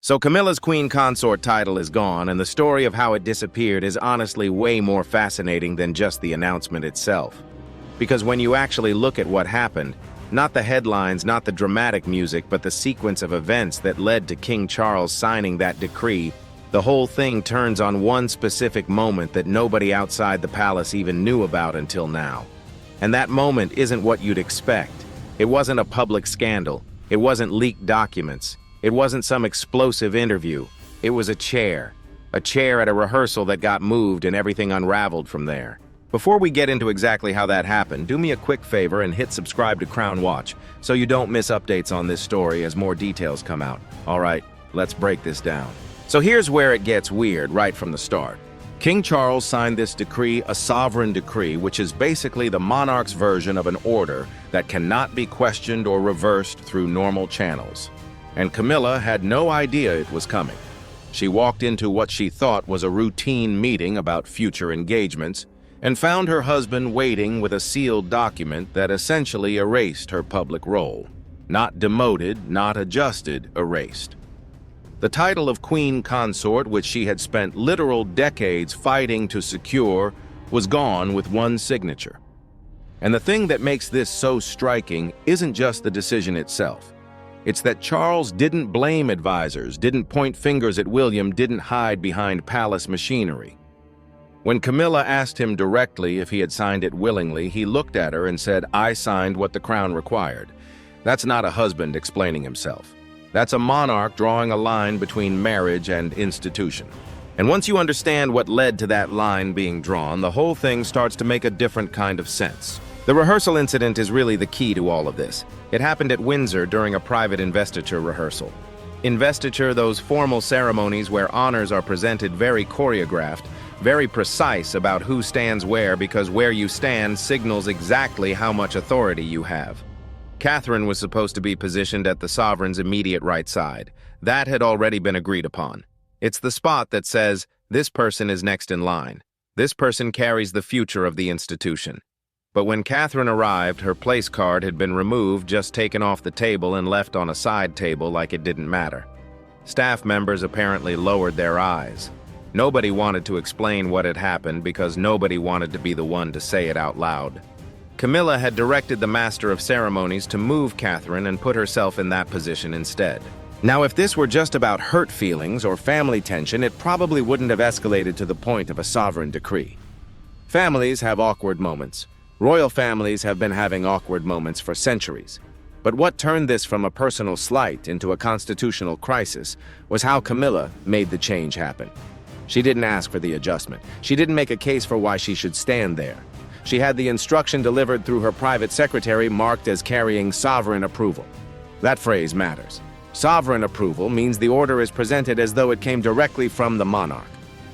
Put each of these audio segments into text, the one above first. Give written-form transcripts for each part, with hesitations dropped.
So Camilla's queen consort title is gone, and the story of how it disappeared is honestly way more fascinating than just the announcement itself. Because when you actually look at what happened, not the headlines, not the dramatic music, but the sequence of events that led to King Charles signing that decree, the whole thing turns on one specific moment that nobody outside the palace even knew about until now. And that moment isn't what you'd expect. It wasn't a public scandal. It wasn't leaked documents. It wasn't some explosive interview. It was a chair at a rehearsal that got moved and everything unraveled from there. Before we get into exactly how that happened, do me a quick favor and hit subscribe to Crown Watch so you don't miss updates on this story as more details come out. All right, let's break this down. So here's where it gets weird right from the start. King Charles signed this decree, a sovereign decree, which is basically the monarch's version of an order that cannot be questioned or reversed through normal channels. And Camilla had no idea it was coming. She walked into what she thought was a routine meeting about future engagements and found her husband waiting with a sealed document that essentially erased her public role. Not demoted, not adjusted, erased. The title of Queen Consort, which she had spent literal decades fighting to secure, was gone with one signature. And the thing that makes this so striking isn't just the decision itself. It's that Charles didn't blame advisors, didn't point fingers at William, didn't hide behind palace machinery. When Camilla asked him directly if he had signed it willingly, he looked at her and said, "I signed what the crown required." That's not a husband explaining himself. That's a monarch drawing a line between marriage and institution. And once you understand what led to that line being drawn, the whole thing starts to make a different kind of sense. The rehearsal incident is really the key to all of this. It happened at Windsor during a private investiture rehearsal. Investiture, those formal ceremonies where honors are presented very choreographed, very precise about who stands where, because where you stand signals exactly how much authority you have. Catherine was supposed to be positioned at the sovereign's immediate right side. That had already been agreed upon. It's the spot that says, this person is next in line. This person carries the future of the institution. But when Catherine arrived, her place card had been removed, just taken off the table and left on a side table like it didn't matter. Staff members apparently lowered their eyes. Nobody wanted to explain what had happened because nobody wanted to be the one to say it out loud. Camilla had directed the master of ceremonies to move Catherine and put herself in that position instead. Now, if this were just about hurt feelings or family tension, it probably wouldn't have escalated to the point of a sovereign decree. Families have awkward moments. Royal families have been having awkward moments for centuries. But what turned this from a personal slight into a constitutional crisis was how Camilla made the change happen. She didn't ask for the adjustment. She didn't make a case for why she should stand there. She had the instruction delivered through her private secretary marked as carrying sovereign approval. That phrase matters. Sovereign approval means the order is presented as though it came directly from the monarch.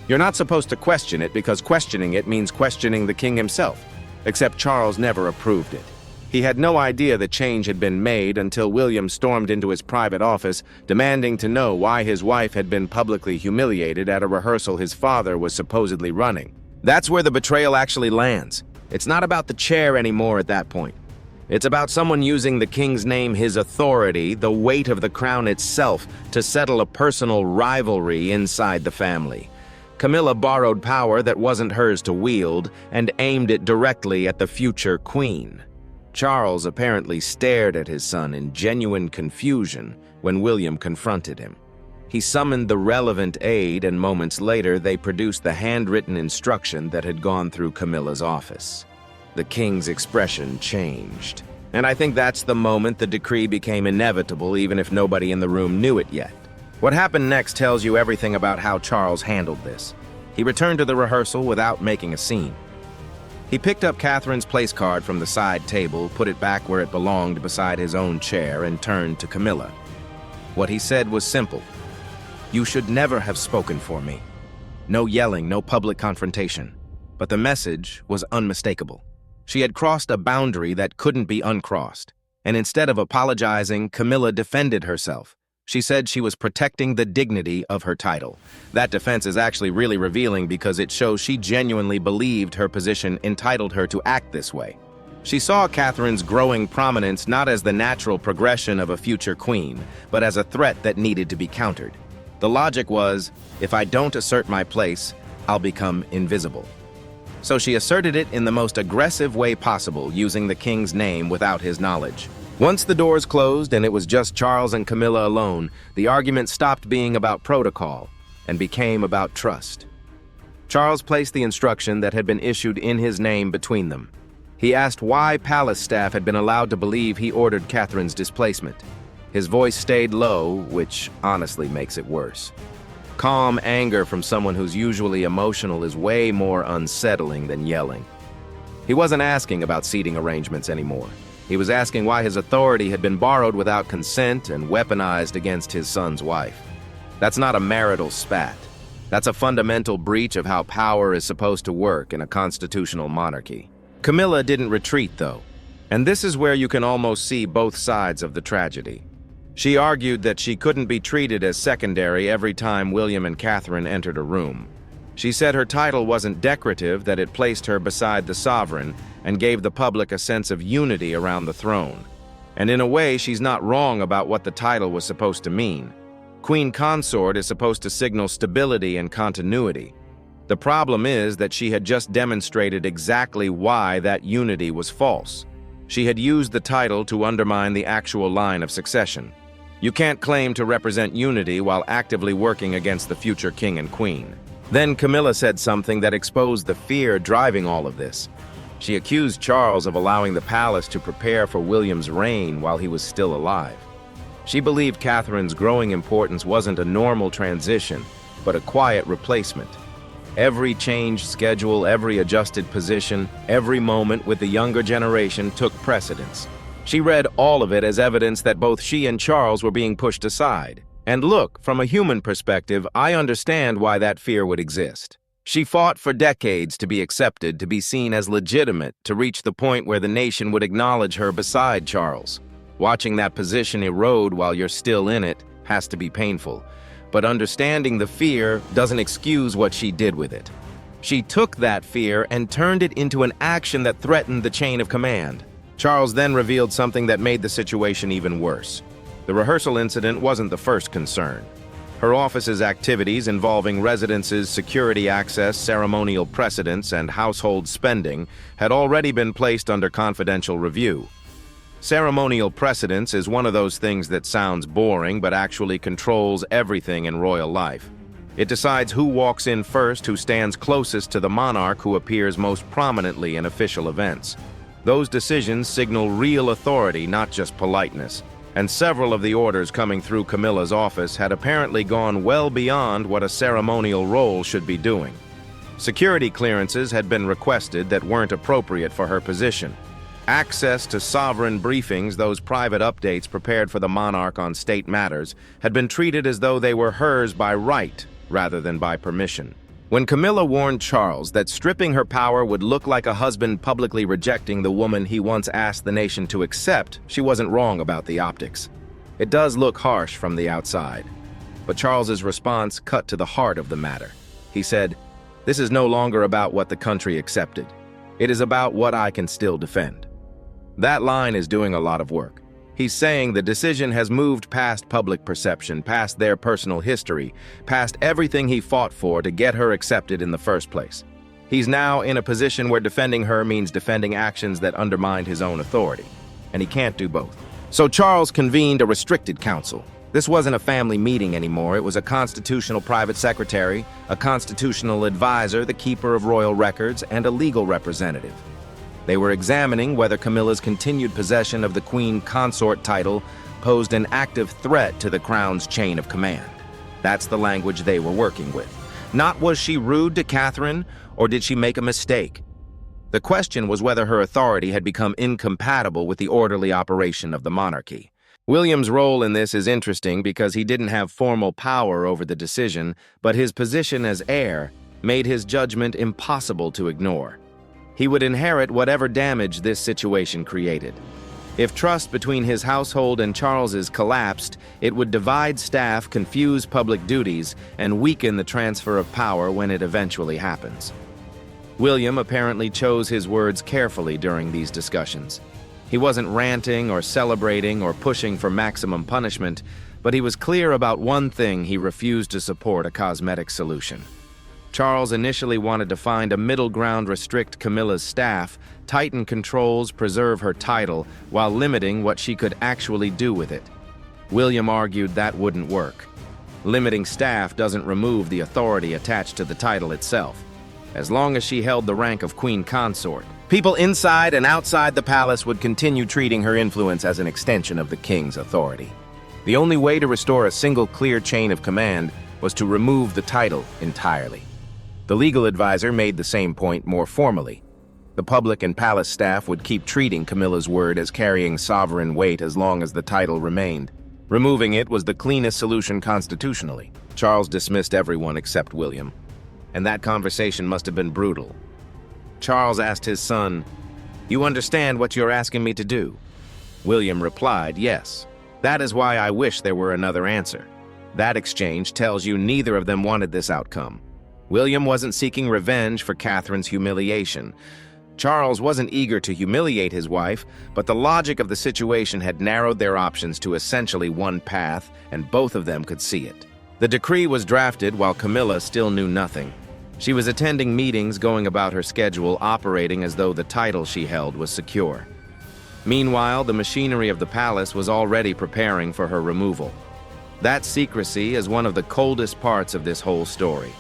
You're not supposed to question it because questioning it means questioning the king himself. Except Charles never approved it. He had no idea the change had been made until William stormed into his private office, demanding to know why his wife had been publicly humiliated at a rehearsal his father was supposedly running. That's where the betrayal actually lands. It's not about the chair anymore at that point. It's about someone using the king's name, his authority, the weight of the crown itself, to settle a personal rivalry inside the family. Camilla borrowed power that wasn't hers to wield and aimed it directly at the future queen. Charles apparently stared at his son in genuine confusion when William confronted him. He summoned the relevant aide, and moments later they produced the handwritten instruction that had gone through Camilla's office. The king's expression changed. And I think that's the moment the decree became inevitable, even if nobody in the room knew it yet. What happened next tells you everything about how Charles handled this. He returned to the rehearsal without making a scene. He picked up Catherine's place card from the side table, put it back where it belonged beside his own chair, and turned to Camilla. What he said was simple. "You should never have spoken for me." No yelling, no public confrontation. But the message was unmistakable. She had crossed a boundary that couldn't be uncrossed. And instead of apologizing, Camilla defended herself. She said she was protecting the dignity of her title. That defense is actually really revealing because it shows she genuinely believed her position entitled her to act this way. She saw Catherine's growing prominence not as the natural progression of a future queen, but as a threat that needed to be countered. The logic was, if I don't assert my place, I'll become invisible. So she asserted it in the most aggressive way possible, using the king's name without his knowledge. Once the doors closed and it was just Charles and Camilla alone, the argument stopped being about protocol and became about trust. Charles placed the instruction that had been issued in his name between them. He asked why palace staff had been allowed to believe he ordered Catherine's displacement. His voice stayed low, which honestly makes it worse. Calm anger from someone who's usually emotional is way more unsettling than yelling. He wasn't asking about seating arrangements anymore. He was asking why his authority had been borrowed without consent and weaponized against his son's wife. That's not a marital spat. That's a fundamental breach of how power is supposed to work in a constitutional monarchy. Camilla didn't retreat, though, and this is where you can almost see both sides of the tragedy. She argued that she couldn't be treated as secondary every time William and Catherine entered a room. She said her title wasn't decorative, that it placed her beside the sovereign and gave the public a sense of unity around the throne. And in a way, she's not wrong about what the title was supposed to mean. Queen Consort is supposed to signal stability and continuity. The problem is that she had just demonstrated exactly why that unity was false. She had used the title to undermine the actual line of succession. You can't claim to represent unity while actively working against the future king and queen. Then Camilla said something that exposed the fear driving all of this. She accused Charles of allowing the palace to prepare for William's reign while he was still alive. She believed Catherine's growing importance wasn't a normal transition, but a quiet replacement. Every changed schedule, every adjusted position, every moment with the younger generation took precedence. She read all of it as evidence that both she and Charles were being pushed aside. And look, from a human perspective, I understand why that fear would exist. She fought for decades to be accepted, to be seen as legitimate, to reach the point where the nation would acknowledge her beside Charles. Watching that position erode while you're still in it has to be painful. But understanding the fear doesn't excuse what she did with it. She took that fear and turned it into an action that threatened the chain of command. Charles then revealed something that made the situation even worse. The rehearsal incident wasn't the first concern. Her office's activities involving residences, security access, ceremonial precedence, and household spending had already been placed under confidential review. Ceremonial precedence is one of those things that sounds boring but actually controls everything in royal life. It decides who walks in first, who stands closest to the monarch, who appears most prominently in official events. Those decisions signal real authority, not just politeness. And several of the orders coming through Camilla's office had apparently gone well beyond what a ceremonial role should be doing. Security clearances had been requested that weren't appropriate for her position. Access to sovereign briefings, those private updates prepared for the monarch on state matters, had been treated as though they were hers by right rather than by permission. When Camilla warned Charles that stripping her power would look like a husband publicly rejecting the woman he once asked the nation to accept, she wasn't wrong about the optics. It does look harsh from the outside. But Charles's response cut to the heart of the matter. He said, "This is no longer about what the country accepted. It is about what I can still defend." That line is doing a lot of work. He's saying the decision has moved past public perception, past their personal history, past everything he fought for to get her accepted in the first place. He's now in a position where defending her means defending actions that undermined his own authority, and he can't do both. So Charles convened a restricted council. This wasn't a family meeting anymore. It was a constitutional private secretary, a constitutional advisor, the keeper of royal records, and a legal representative. They were examining whether Camilla's continued possession of the Queen Consort title posed an active threat to the crown's chain of command. That's the language they were working with. Not was she rude to Catherine, or did she make a mistake? The question was whether her authority had become incompatible with the orderly operation of the monarchy. William's role in this is interesting because he didn't have formal power over the decision, but his position as heir made his judgment impossible to ignore. He would inherit whatever damage this situation created. If trust between his household and Charles's collapsed, it would divide staff, confuse public duties, and weaken the transfer of power when it eventually happens. William apparently chose his words carefully during these discussions. He wasn't ranting or celebrating or pushing for maximum punishment, But he was clear about one thing: he refused to support a cosmetic solution. Charles initially wanted to find a middle ground, restrict Camilla's staff, tighten controls, preserve her title, while limiting what she could actually do with it. William argued that wouldn't work. Limiting staff doesn't remove the authority attached to the title itself. As long as she held the rank of Queen Consort, people inside and outside the palace would continue treating her influence as an extension of the king's authority. The only way to restore a single clear chain of command was to remove the title entirely. The legal advisor made the same point more formally. The public and palace staff would keep treating Camilla's word as carrying sovereign weight as long as the title remained. Removing it was the cleanest solution constitutionally. Charles dismissed everyone except William, and that conversation must have been brutal. Charles asked his son, "You understand what you're asking me to do?" William replied, "Yes. That is why I wish there were another answer." That exchange tells you neither of them wanted this outcome. William wasn't seeking revenge for Catherine's humiliation. Charles wasn't eager to humiliate his wife, but the logic of the situation had narrowed their options to essentially one path, and both of them could see it. The decree was drafted while Camilla still knew nothing. She was attending meetings, going about her schedule, operating as though the title she held was secure. Meanwhile, the machinery of the palace was already preparing for her removal. That secrecy is one of the coldest parts of this whole story.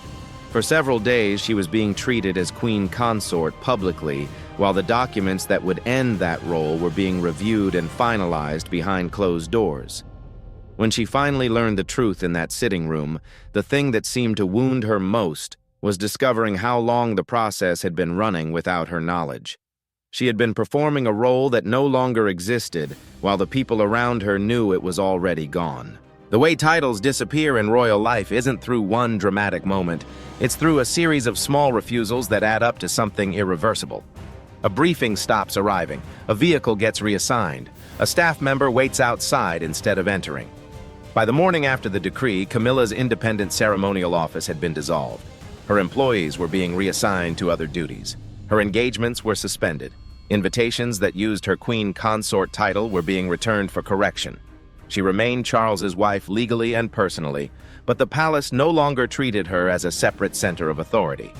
For several days, she was being treated as Queen Consort publicly, while the documents that would end that role were being reviewed and finalized behind closed doors. When she finally learned the truth in that sitting room, the thing that seemed to wound her most was discovering how long the process had been running without her knowledge. She had been performing a role that no longer existed, while the people around her knew it was already gone. The way titles disappear in royal life isn't through one dramatic moment. It's through a series of small refusals that add up to something irreversible. A briefing stops arriving. A vehicle gets reassigned. A staff member waits outside instead of entering. By the morning after the decree, Camilla's independent ceremonial office had been dissolved. Her employees were being reassigned to other duties. Her engagements were suspended. Invitations that used her Queen Consort title were being returned for correction. She remained Charles's wife legally and personally, but the palace no longer treated her as a separate center of authority.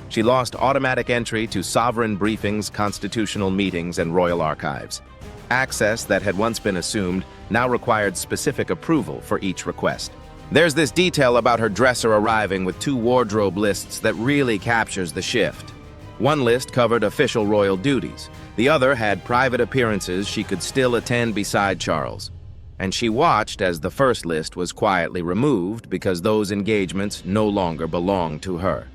She lost automatic entry to sovereign briefings, constitutional meetings, and royal archives. Access that had once been assumed now required specific approval for each request. There's this detail about her dresser arriving with 2 wardrobe lists that really captures the shift. One list covered official royal duties. The other had private appearances she could still attend beside Charles. And she watched as the first list was quietly removed because those engagements no longer belonged to her.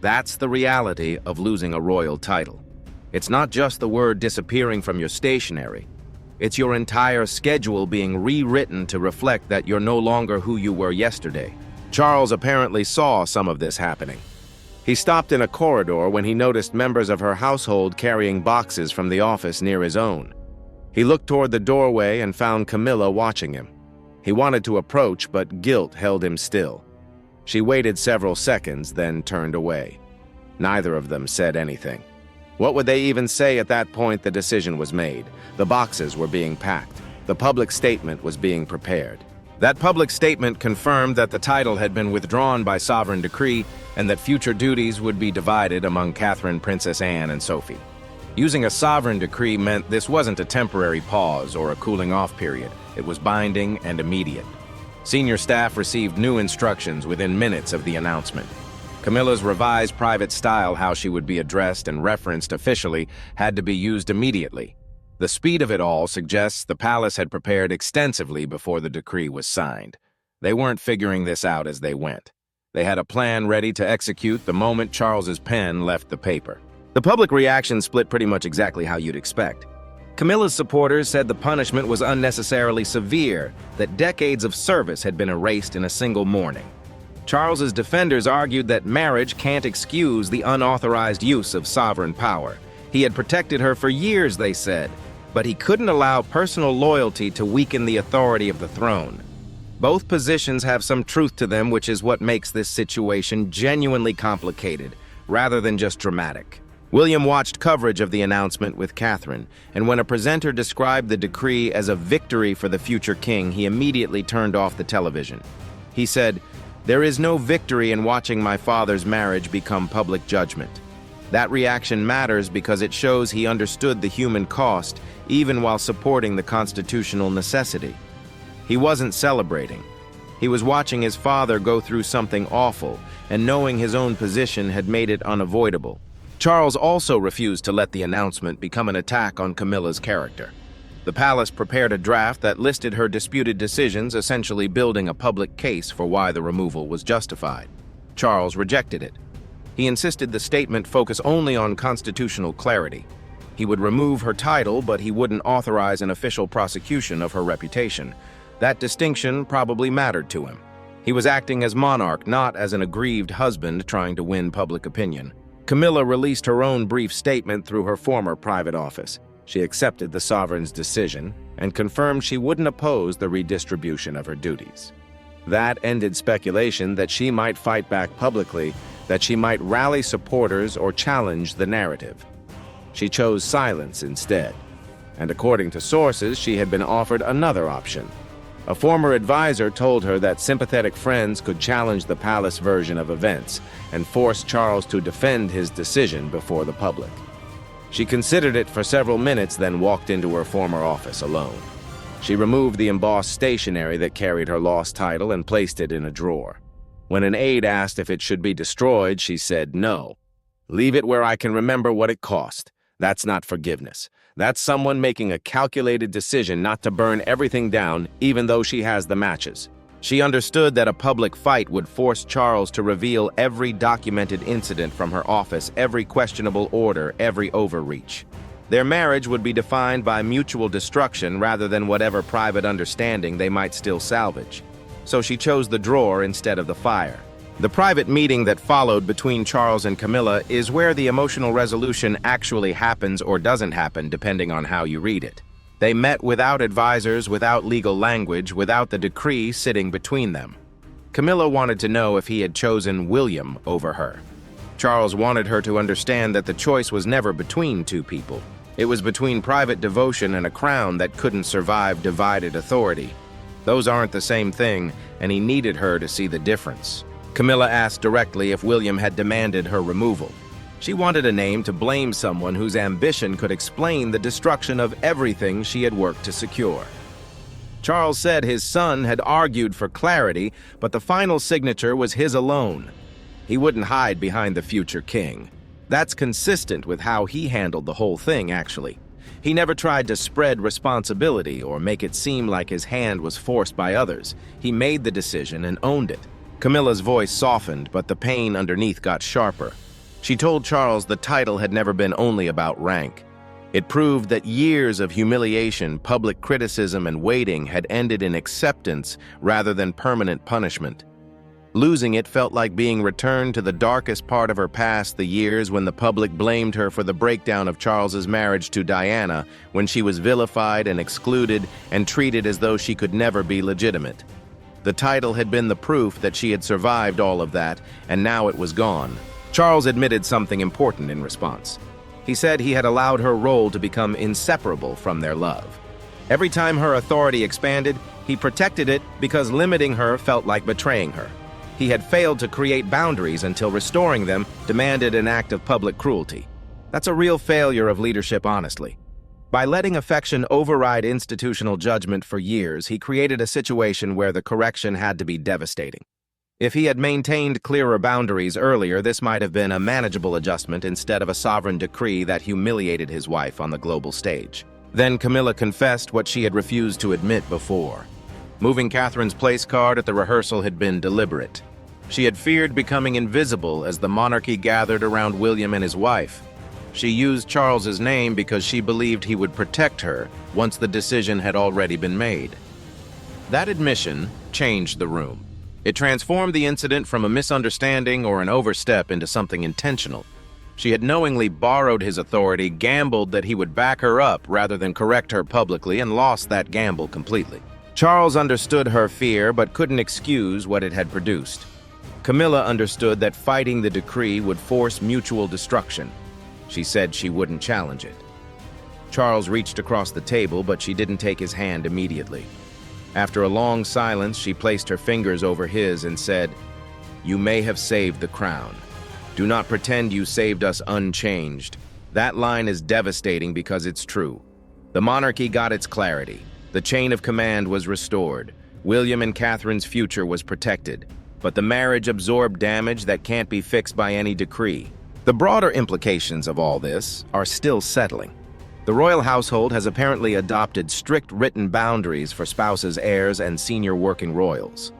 That's the reality of losing a royal title. It's not just the word disappearing from your stationery. It's your entire schedule being rewritten to reflect that you're no longer who you were yesterday. Charles apparently saw some of this happening. He stopped in a corridor when he noticed members of her household carrying boxes from the office near his own. He looked toward the doorway and found Camilla watching him. He wanted to approach, but guilt held him still. She waited several seconds, then turned away. Neither of them said anything. What would they even say at that point? The decision was made. The boxes were being packed. The public statement was being prepared. That public statement confirmed that the title had been withdrawn by sovereign decree and that future duties would be divided among Catherine, Princess Anne, and Sophie. Using a sovereign decree meant this wasn't a temporary pause or a cooling-off period. It was binding and immediate. Senior staff received new instructions within minutes of the announcement. Camilla's revised private style, how she would be addressed and referenced officially, had to be used immediately. The speed of it all suggests the palace had prepared extensively before the decree was signed. They weren't figuring this out as they went. They had a plan ready to execute the moment Charles's pen left the paper. The public reaction split pretty much exactly how you'd expect. Camilla's supporters said the punishment was unnecessarily severe, that decades of service had been erased in a single morning. Charles's defenders argued that marriage can't excuse the unauthorized use of sovereign power. He had protected her for years, they said, but he couldn't allow personal loyalty to weaken the authority of the throne. Both positions have some truth to them, which is what makes this situation genuinely complicated, rather than just dramatic. William watched coverage of the announcement with Catherine, and when a presenter described the decree as a victory for the future king, he immediately turned off the television. He said, "There is no victory in watching my father's marriage become public judgment." That reaction matters because it shows he understood the human cost, even while supporting the constitutional necessity. He wasn't celebrating. He was watching his father go through something awful, and knowing his own position had made it unavoidable. Charles also refused to let the announcement become an attack on Camilla's character. The palace prepared a draft that listed her disputed decisions, essentially building a public case for why the removal was justified. Charles rejected it. He insisted the statement focus only on constitutional clarity. He would remove her title, but he wouldn't authorize an official prosecution of her reputation. That distinction probably mattered to him. He was acting as monarch, not as an aggrieved husband trying to win public opinion. Camilla released her own brief statement through her former private office. She accepted the sovereign's decision and confirmed she wouldn't oppose the redistribution of her duties. That ended speculation that she might fight back publicly, that she might rally supporters or challenge the narrative. She chose silence instead, and according to sources, she had been offered another option. A former advisor told her that sympathetic friends could challenge the palace version of events and force Charles to defend his decision before the public. She considered it for several minutes, then walked into her former office alone. She removed the embossed stationery that carried her lost title and placed it in a drawer. When an aide asked if it should be destroyed, she said, "No. Leave it where I can remember what it cost. That's not forgiveness. That's someone making a calculated decision not to burn everything down, even though she has the matches." She understood that a public fight would force Charles to reveal every documented incident from her office, every questionable order, every overreach. Their marriage would be defined by mutual destruction rather than whatever private understanding they might still salvage. So she chose the drawer instead of the fire. The private meeting that followed between Charles and Camilla is where the emotional resolution actually happens or doesn't happen, depending on how you read it. They met without advisors, without legal language, without the decree sitting between them. Camilla wanted to know if he had chosen William over her. Charles wanted her to understand that the choice was never between two people. It was between private devotion and a crown that couldn't survive divided authority. Those aren't the same thing, and he needed her to see the difference. Camilla asked directly if William had demanded her removal. She wanted a name to blame someone whose ambition could explain the destruction of everything she had worked to secure. Charles said his son had argued for clarity, but the final signature was his alone. He wouldn't hide behind the future king. That's consistent with how he handled the whole thing, actually. He never tried to spread responsibility or make it seem like his hand was forced by others. He made the decision and owned it. Camilla's voice softened, but the pain underneath got sharper. She told Charles the title had never been only about rank. It proved that years of humiliation, public criticism, and waiting had ended in acceptance rather than permanent punishment. Losing it felt like being returned to the darkest part of her past, the years when the public blamed her for the breakdown of Charles's marriage to Diana, when she was vilified and excluded and treated as though she could never be legitimate. The title had been the proof that she had survived all of that, and now it was gone. Charles admitted something important in response. He said he had allowed her role to become inseparable from their love. Every time her authority expanded, he protected it because limiting her felt like betraying her. He had failed to create boundaries until restoring them demanded an act of public cruelty. That's a real failure of leadership, honestly. By letting affection override institutional judgment for years, he created a situation where the correction had to be devastating. If he had maintained clearer boundaries earlier, this might have been a manageable adjustment instead of a sovereign decree that humiliated his wife on the global stage. Then Camilla confessed what she had refused to admit before. Moving Catherine's place card at the rehearsal had been deliberate. She had feared becoming invisible as the monarchy gathered around William and his wife. She used Charles's name because she believed he would protect her once the decision had already been made. That admission changed the room. It transformed the incident from a misunderstanding or an overstep into something intentional. She had knowingly borrowed his authority, gambled that he would back her up rather than correct her publicly, and lost that gamble completely. Charles understood her fear but couldn't excuse what it had produced. Camilla understood that fighting the decree would force mutual destruction. She said she wouldn't challenge it. Charles reached across the table, but she didn't take his hand immediately. After a long silence, she placed her fingers over his and said, "You may have saved the crown. Do not pretend you saved us unchanged." That line is devastating because it's true. The monarchy got its clarity. The chain of command was restored. William and Catherine's future was protected. But the marriage absorbed damage that can't be fixed by any decree. The broader implications of all this are still settling. The royal household has apparently adopted strict written boundaries for spouses, heirs, and senior working royals.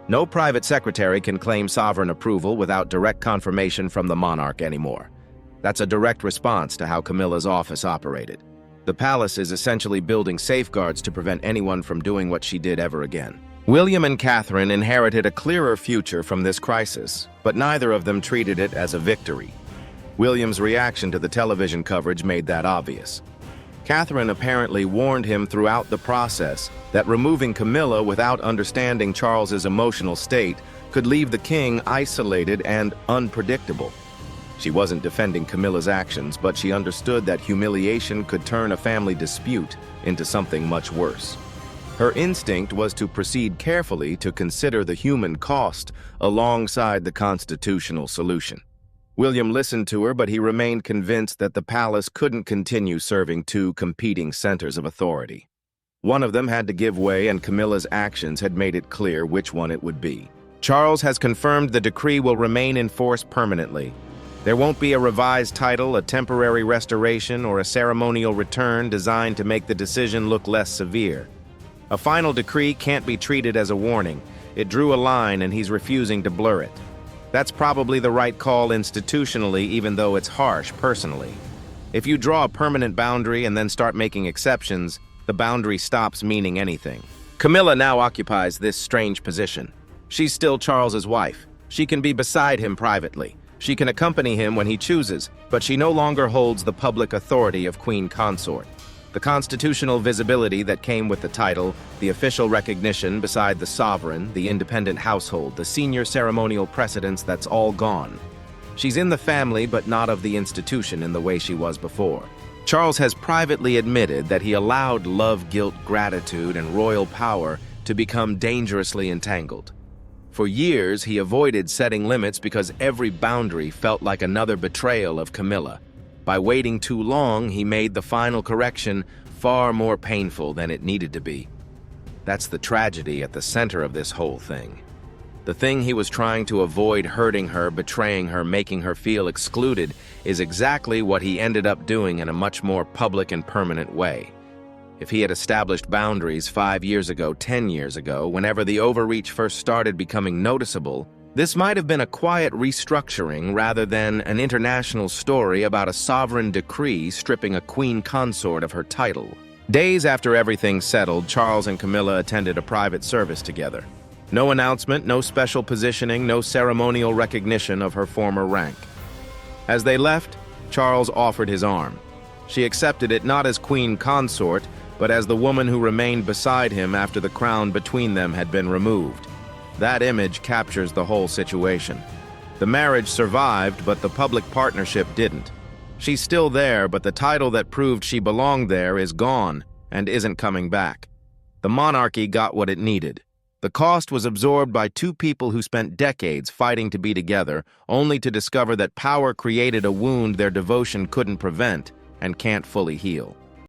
No private secretary can claim sovereign approval without direct confirmation from the monarch anymore. That's a direct response to how Camilla's office operated. The palace is essentially building safeguards to prevent anyone from doing what she did ever again. William and Catherine inherited a clearer future from this crisis, but neither of them treated it as a victory. William's reaction to the television coverage made that obvious. Catherine apparently warned him throughout the process that removing Camilla without understanding Charles's emotional state could leave the king isolated and unpredictable. She wasn't defending Camilla's actions, but she understood that humiliation could turn a family dispute into something much worse. Her instinct was to proceed carefully to consider the human cost alongside the constitutional solution. William listened to her, but he remained convinced that the palace couldn't continue serving two competing centers of authority. One of them had to give way, and Camilla's actions had made it clear which one it would be. Charles has confirmed the decree will remain in force permanently. There won't be a revised title, a temporary restoration, or a ceremonial return designed to make the decision look less severe. A final decree can't be treated as a warning. It drew a line, and he's refusing to blur it. That's probably the right call institutionally, even though it's harsh personally. If you draw a permanent boundary and then start making exceptions, the boundary stops meaning anything. Camilla now occupies this strange position. She's still Charles's wife. She can be beside him privately. She can accompany him when he chooses, but she no longer holds the public authority of Queen Consort. The constitutional visibility that came with the title, the official recognition beside the sovereign, the independent household, the senior ceremonial precedence, that's all gone. She's in the family, but not of the institution in the way she was before. Charles has privately admitted that he allowed love, guilt, gratitude, and royal power to become dangerously entangled. For years, he avoided setting limits because every boundary felt like another betrayal of Camilla. By waiting too long, he made the final correction far more painful than it needed to be. That's the tragedy at the center of this whole thing. The thing he was trying to avoid, hurting her, betraying her, making her feel excluded, is exactly what he ended up doing in a much more public and permanent way. If he had established boundaries 5 years ago, 10 years ago, whenever the overreach first started becoming noticeable, this might have been a quiet restructuring rather than an international story about a sovereign decree stripping a queen consort of her title. Days after everything settled, Charles and Camilla attended a private service together. No announcement, no special positioning, no ceremonial recognition of her former rank. As they left, Charles offered his arm. She accepted it not as queen consort, but as the woman who remained beside him after the crown between them had been removed. That image captures the whole situation. The marriage survived, but the public partnership didn't. She's still there, but the title that proved she belonged there is gone and isn't coming back. The monarchy got what it needed. The cost was absorbed by two people who spent decades fighting to be together, only to discover that power created a wound their devotion couldn't prevent and can't fully heal.